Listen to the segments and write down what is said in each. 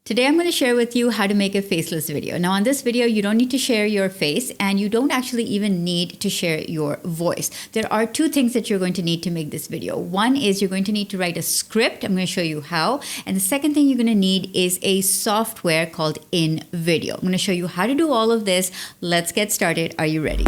Today I'm going to share with you how to make a faceless video. Now on this video, you don't need to share your face and you don't actually even need to share your voice. There are two things that you're going to need to make this video. One is you're going to need to write a script. I'm going to show you how. And the second thing you're going to need is a software called InVideo. I'm going to show you how to do all of this. Let's get started. Are you ready?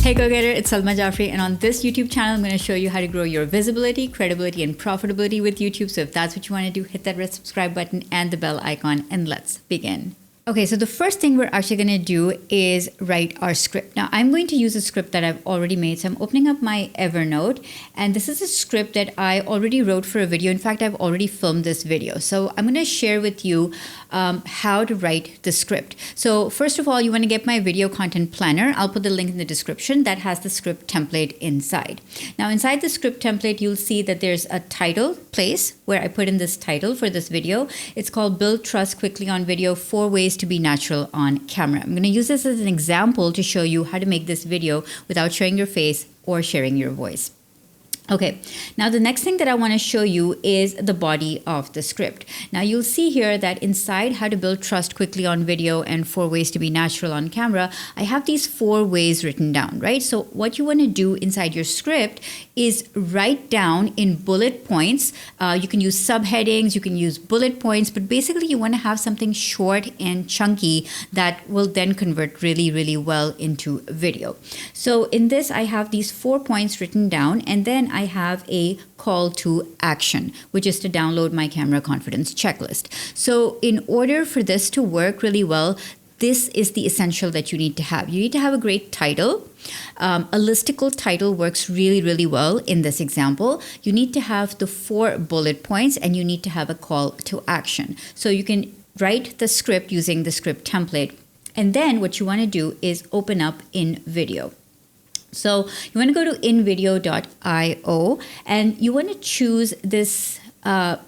Hey go-getter, it's Salma Jaffrey, and on this YouTube channel, I'm going to show you how to grow your visibility, credibility, and profitability with YouTube. So if that's what you want to do, hit that red subscribe button and the bell icon, and let's begin. Okay, so the first thing we're actually going to do is write our script. Now, I'm going to use a script that I've already made. So I'm opening up my Evernote, and this is a script that I already wrote for a video. In fact, I've already filmed this video. So I'm going to share with you how to write the script. So first of all, you want to get my video content planner. I'll put the link in the description that has the script template inside. Now, inside the script template, you'll see that there's a title place where I put in this title for this video. It's called Build Trust Quickly on Video, 4 Ways to be Natural on Camera. I'm going to use this as an example to show you how to make this video without showing your face or sharing your voice. Okay, now the next thing that I want to show you is the body of the script. Now you'll see here that inside how to build trust quickly on video and 4 ways to be natural on camera, I have these 4 ways written down, right? So what you want to do inside your script is write down in bullet points. You can use subheadings, you can use bullet points, but basically you want to have something short and chunky that will then convert really, really well into video. So in this, I have these 4 points written down, and then I have a call to action, which is to download my camera confidence checklist. So in order for this to work really well, this is the essential that you need to have. You need to have a great title. A listicle title works really, really well in this example. You need to have the 4 bullet points, and you need to have a call to action. So you can write the script using the script template. And then what you want to do is open up InVideo. So you want to go to InVideo.io, and you want to choose this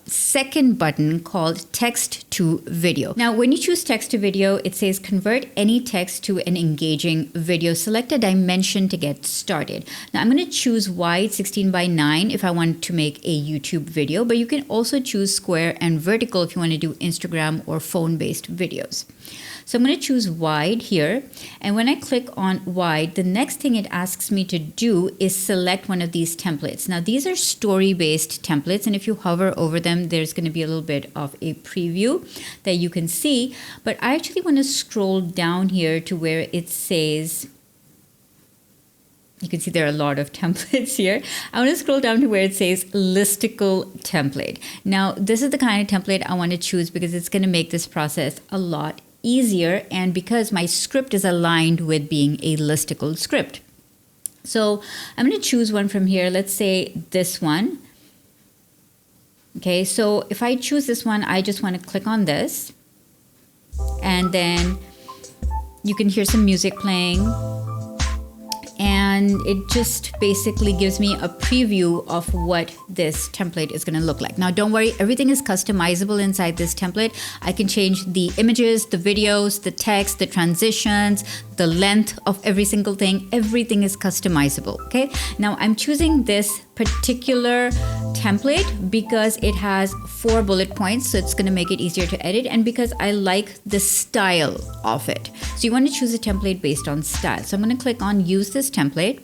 second button called text to video. Now, when you choose text to video, it says convert any text to an engaging video. Select a dimension to get started. Now, I'm going to choose wide 16:9 if I want to make a YouTube video, but you can also choose square and vertical if you want to do Instagram or phone-based videos. So I'm going to choose wide here. And when I click on wide, the next thing it asks me to do is select one of these templates. Now, these are story-based templates, and if you hover over them, there's going to be a little bit of a preview that you can see. But I actually want to scroll down here to where it says, you can see there are a lot of templates here. I want to scroll down to where it says listicle template. Now, this is the kind of template I want to choose because it's going to make this process a lot easier, and because my script is aligned with being a listicle script. So I'm going to choose one from here. Let's say this one. Okay, so if I choose this one, I just want to click on this, and then you can hear some music playing. And it just basically gives me a preview of what this template is going to look like. Now, don't worry, everything is customizable inside this template. I can change the images, the videos, the text, the transitions, the length of every single thing. Everything is customizable, okay? Now, I'm choosing this particular template because it has 4 bullet points, so it's going to make it easier to edit, and because I like the style of it. So you want to choose a template based on style. So I'm going to click on use this template,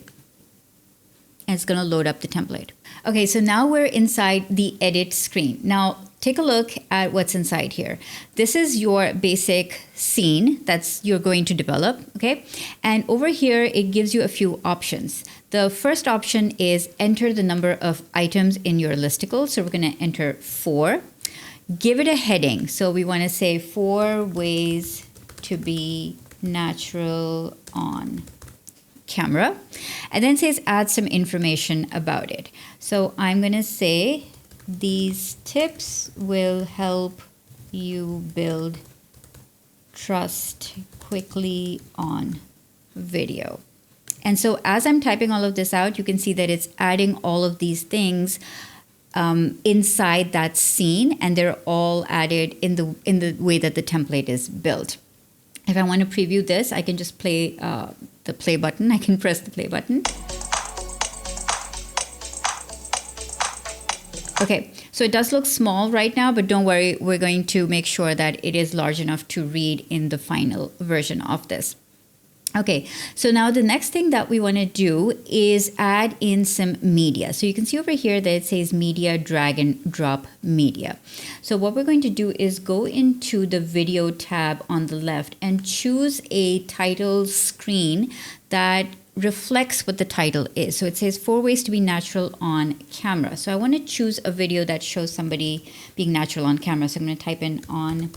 and it's going to load up the template. Okay, so now we're inside the edit screen. Now, take a look at what's inside here. This is your basic scene that's you're going to develop, okay? And over here, it gives you a few options. The first option is enter the number of items in your listicle. So we're going to enter 4. Give it a heading. So we want to say 4 ways to be natural on camera. And then it says add some information about it. So I'm going to say these tips will help you build trust quickly on video. And so as I'm typing all of this out, you can see that it's adding all of these things inside that scene, and they're all added in the way that the template is built. If I want to preview this, I can just play the play button. I can press the play button. Okay, so it does look small right now, but don't worry, we're going to make sure that it is large enough to read in the final version of this. Okay, so now the next thing that we want to do is add in some media. So you can see over here that it says media, drag and drop media. So what we're going to do is go into the video tab on the left and choose a title screen that reflects what the title is. So it says 4 ways to be natural on camera. So I want to choose a video that shows somebody being natural on camera. So I'm going to type in on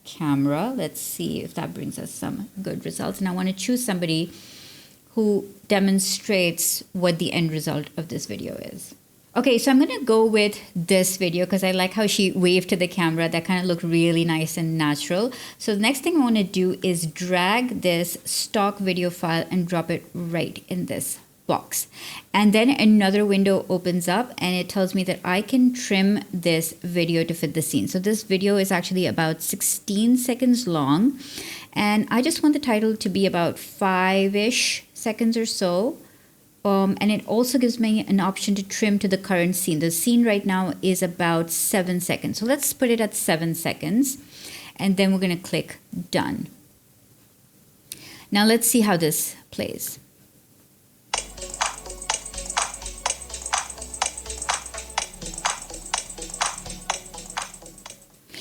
camera. Let's see if that brings us some good results. And I want to choose somebody who demonstrates what the end result of this video is. Okay, so I'm going to go with this video because I like how she waved to the camera. That kind of looked really nice and natural. So the next thing I want to do is drag this stock video file and drop it right in this box. And then another window opens up and it tells me that I can trim this video to fit the scene. So this video is actually about 16 seconds long. And I just want the title to be about 5-ish seconds or so. And it also gives me an option to trim to the current scene. The scene right now is about 7 seconds. So let's put it at 7 seconds. And then we're going to click done. Now let's see how this plays.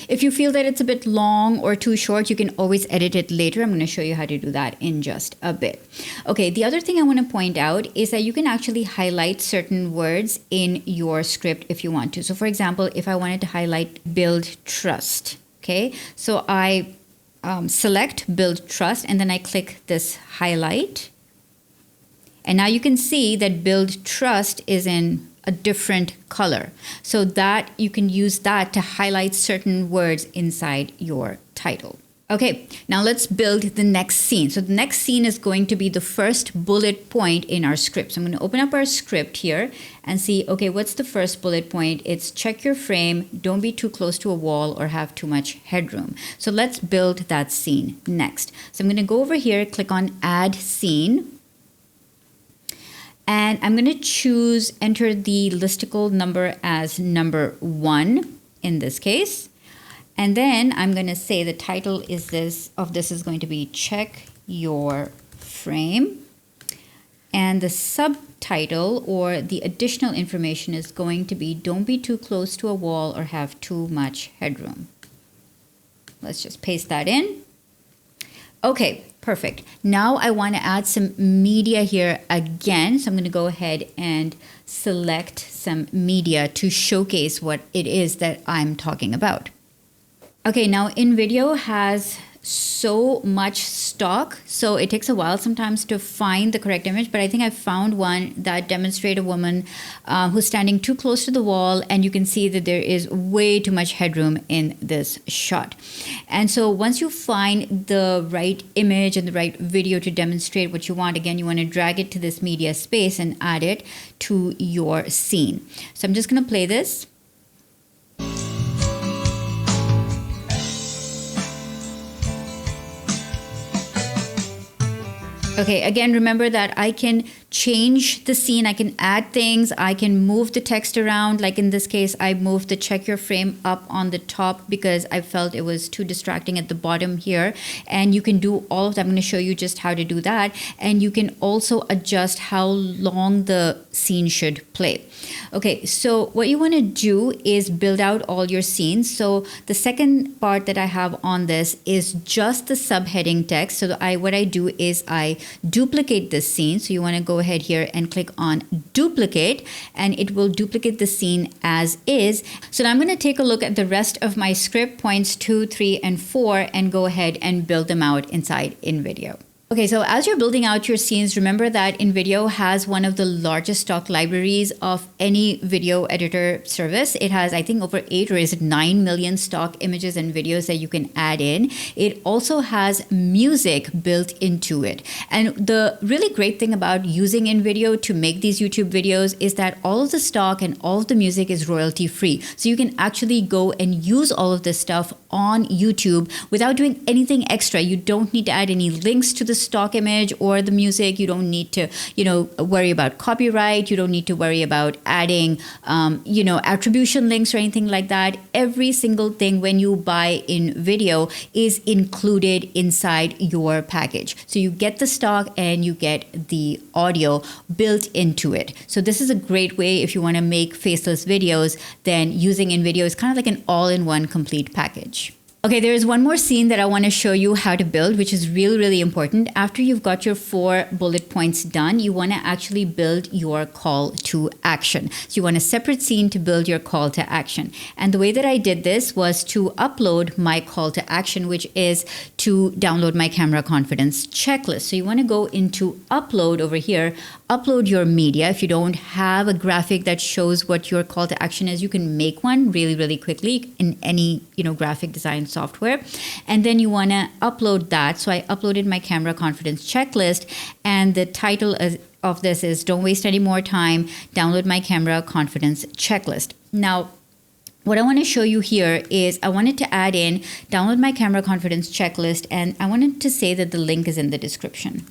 If you feel that it's a bit long or too short, you can always edit it later. I'm going to show you how to do that in just a bit. Okay, the other thing I want to point out is that you can actually highlight certain words in your script if you want to. So for example, if I wanted to highlight build trust, okay, so I select build trust and then I click this highlight. And now you can see that build trust is in a different color, so that you can use that to highlight certain words inside your title. Okay, now let's build the next scene. So the next scene is going to be the first bullet point in our script. So I'm going to open up our script here and see, okay, what's the first bullet point? It's check your frame, don't be too close to a wall or have too much headroom. So let's build that scene next. So I'm going to go over here, click on add scene. And I'm going to choose, enter the listicle number as number 1 in this case. And then I'm going to say the title is this is going to be check your frame. And the subtitle or the additional information is going to be don't be too close to a wall or have too much headroom. Let's just paste that in. Okay, perfect. Now I want to add some media here again. So I'm going to go ahead and select some media to showcase what it is that I'm talking about. Okay, now InVideo has so much stock, so it takes a while sometimes to find the correct image, but I think I found one that demonstrates a woman who's standing too close to the wall, and you can see that there is way too much headroom in this shot. And so once you find the right image and the right video to demonstrate what you want, again, you want to drag it to this media space and add it to your scene. So I'm just going to play this. Okay, again, remember that I can change the scene, I can add things, I can move the text around. Like in this case, I moved the check your frame up on the top because I felt it was too distracting at the bottom here. And you can do all of that. I'm going to show you just how to do that. And you can also adjust how long the scene should play. Okay, so what you want to do is build out all your scenes. So the second part that I have on this is just the subheading text. So what I do is I duplicate this scene. So you want to go ahead here and click on duplicate, and it will duplicate the scene as is. So now I'm going to take a look at the rest of my script, points 2, 3, and 4, and go ahead and build them out inside InVideo. Okay, so as you're building out your scenes, remember that InVideo has one of the largest stock libraries of any video editor service. It has, I think, over 8 or is it 9 million stock images and videos that you can add in. It also has music built into it. And the really great thing about using InVideo to make these YouTube videos is that all of the stock and all of the music is royalty free. So you can actually go and use all of this stuff on YouTube without doing anything extra. You don't need to add any links to the stock image or the music. You don't need to, worry about copyright. You don't need to worry about adding, attribution links or anything like that. Every single thing when you buy InVideo is included inside your package. So you get the stock and you get the audio built into it. So this is a great way if you want to make faceless videos, then using InVideo is kind of like an all-in-one complete package. Okay, there is one more scene that I want to show you how to build, which is really, really important. After you've got your 4 bullet points done, you want to actually build your call to action. So you want a separate scene to build your call to action. And the way that I did this was to upload my call to action, which is to download my camera confidence checklist. So you want to go into upload over here, upload your media. If you don't have a graphic that shows what your call to action is, you can make one really, really quickly in any, graphic design software. And then you want to upload that. So I uploaded my camera confidence checklist, and the title of this is Don't Waste Any More Time, Download My Camera Confidence Checklist. Now, what I want to show you here is I wanted to add in download my camera confidence checklist, and I wanted to say that the link is in the description.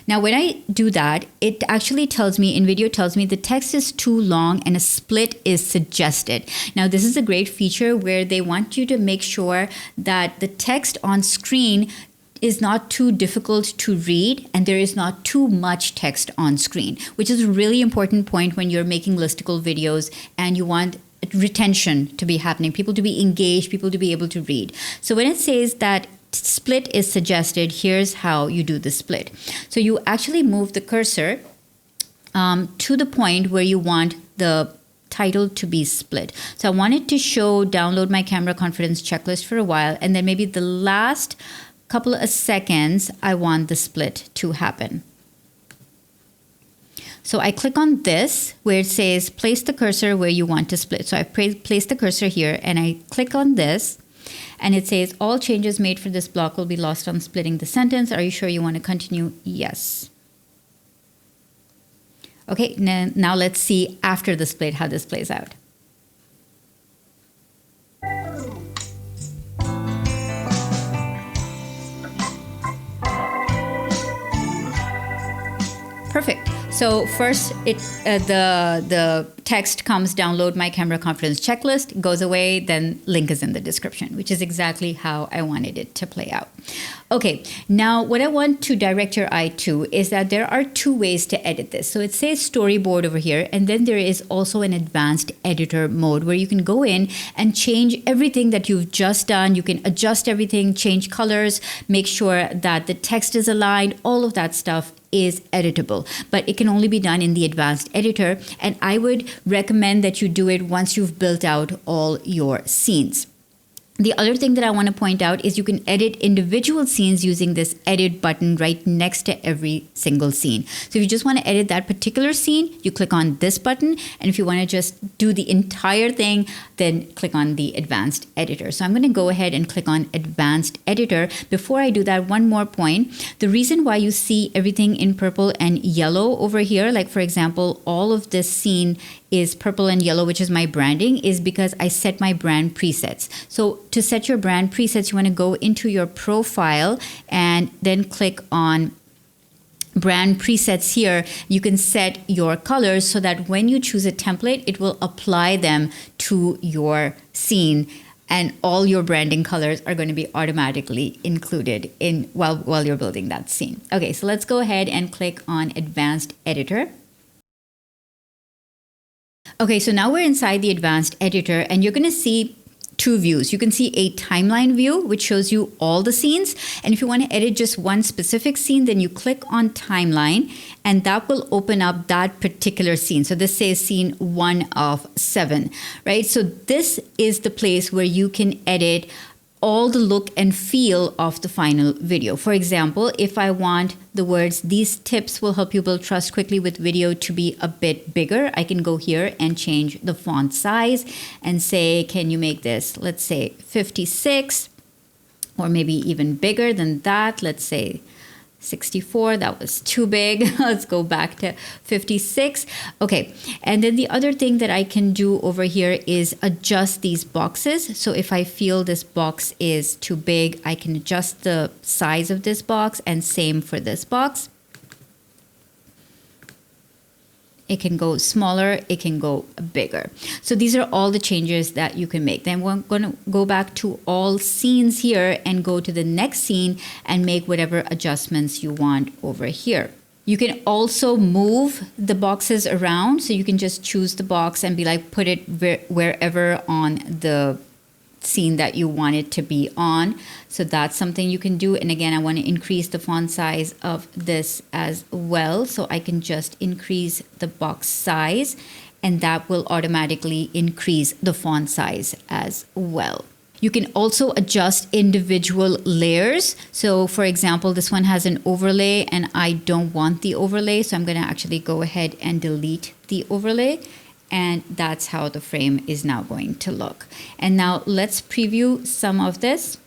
Now, when I do that, it actually tells me, InVideo tells me the text is too long and a split is suggested. Now, this is a great feature where they want you to make sure that the text on screen is not too difficult to read and there is not too much text on screen, which is a really important point when you're making listicle videos and you want retention to be happening, people to be engaged, people to be able to read. So when it says that split is suggested, here's how you do the split. So you actually move the cursor to the point where you want the title to be split. So I wanted to show download my camera confidence checklist for a while, and then maybe the last couple of seconds I want the split to happen. So I click on this where it says place the cursor where you want to split. So I place the cursor here and I click on this. And it says all changes made for this block will be lost on splitting the sentence. Are you sure you want to continue? Yes. Okay, now let's see after the split how this plays out. Perfect. So first, the text comes, download my camera confidence checklist, goes away, then link is in the description, which is exactly how I wanted it to play out. Okay, now what I want to direct your eye to is that there are 2 ways to edit this. So it says storyboard over here, and then there is also an advanced editor mode where you can go in and change everything that you've just done. You can adjust everything, change colors, make sure that the text is aligned, all of that stuff is editable, but it can only be done in the advanced editor. And I would recommend that you do it once you've built out all your scenes. The other thing that I want to point out is you can edit individual scenes using this edit button right next to every single scene. So if you just want to edit that particular scene, you click on this button. And if you want to just do the entire thing, then click on the advanced editor. So I'm going to go ahead and click on advanced editor. Before I do that, one more point. The reason why you see everything in purple and yellow over here, like for example, all of this scene is purple and yellow, which is my branding, is because I set my brand presets. So to set your brand presets, you want to go into your profile and then click on brand presets here. You can set your colors so that when you choose a template, it will apply them to your scene, and all your branding colors are going to be automatically included in while you're building that scene. Okay, so let's go ahead and click on advanced editor. Okay, so now we're inside the advanced editor and you're going to see 2 views. You can see a timeline view, which shows you all the scenes. And if you want to edit just one specific scene, then you click on timeline and that will open up that particular scene. So this says scene 1 of 7, right? So this is the place where you can edit all the look and feel of the final video. For example, if I want the words, these tips will help you build trust quickly with video to be a bit bigger, I can go here and change the font size and say, can you make this, let's say 56, or maybe even bigger than that, let's say 64, that was too big. Let's go back to 56. Okay, and then the other thing that I can do over here is adjust these boxes. So if I feel this box is too big, I can adjust the size of this box, and same for this box. It can go smaller, it can go bigger. So these are all the changes that you can make. Then we're going to go back to all scenes here and go to the next scene and make whatever adjustments you want over here. You can also move the boxes around. So you can just choose the box and be like, put it wherever on the scene that you want it to be on. So that's something you can do. And again, I want to increase the font size of this as well. So I can just increase the box size, and that will automatically increase the font size as well. You can also adjust individual layers. So for example, this one has an overlay and I don't want the overlay. So I'm going to actually go ahead and delete the overlay. And that's how the frame is now going to look. And now let's preview some of this.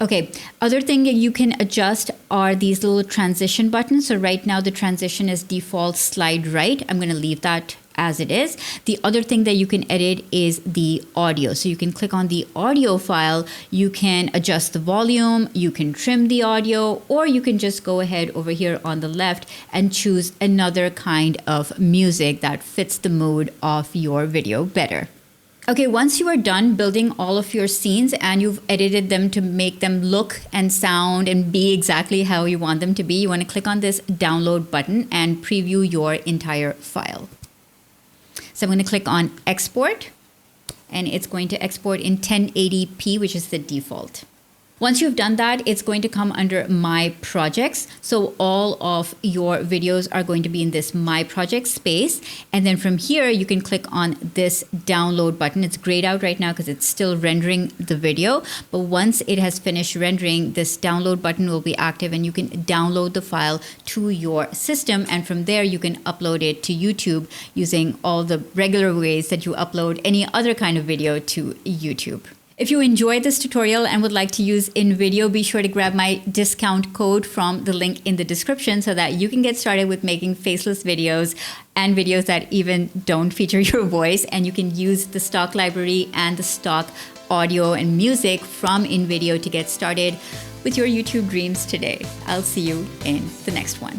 Okay, other thing that you can adjust are these little transition buttons. So right now the transition is default slide right. I'm going to leave that as it is. The other thing that you can edit is the audio. So you can click on the audio file, you can adjust the volume, you can trim the audio, or you can just go ahead over here on the left and choose another kind of music that fits the mood of your video better. Okay, once you are done building all of your scenes and you've edited them to make them look and sound and be exactly how you want them to be, you want to click on this download button and preview your entire file. So I'm going to click on export, and it's going to export in 1080p, which is the default. Once you've done that, it's going to come under My Projects. So all of your videos are going to be in this My Projects space. And then from here, you can click on this download button. It's grayed out right now because it's still rendering the video. But once it has finished rendering, this download button will be active and you can download the file to your system. And from there, you can upload it to YouTube using all the regular ways that you upload any other kind of video to YouTube. If you enjoyed this tutorial and would like to use InVideo, be sure to grab my discount code from the link in the description so that you can get started with making faceless videos and videos that even don't feature your voice. And you can use the stock library and the stock audio and music from InVideo to get started with your YouTube dreams today. I'll see you in the next one.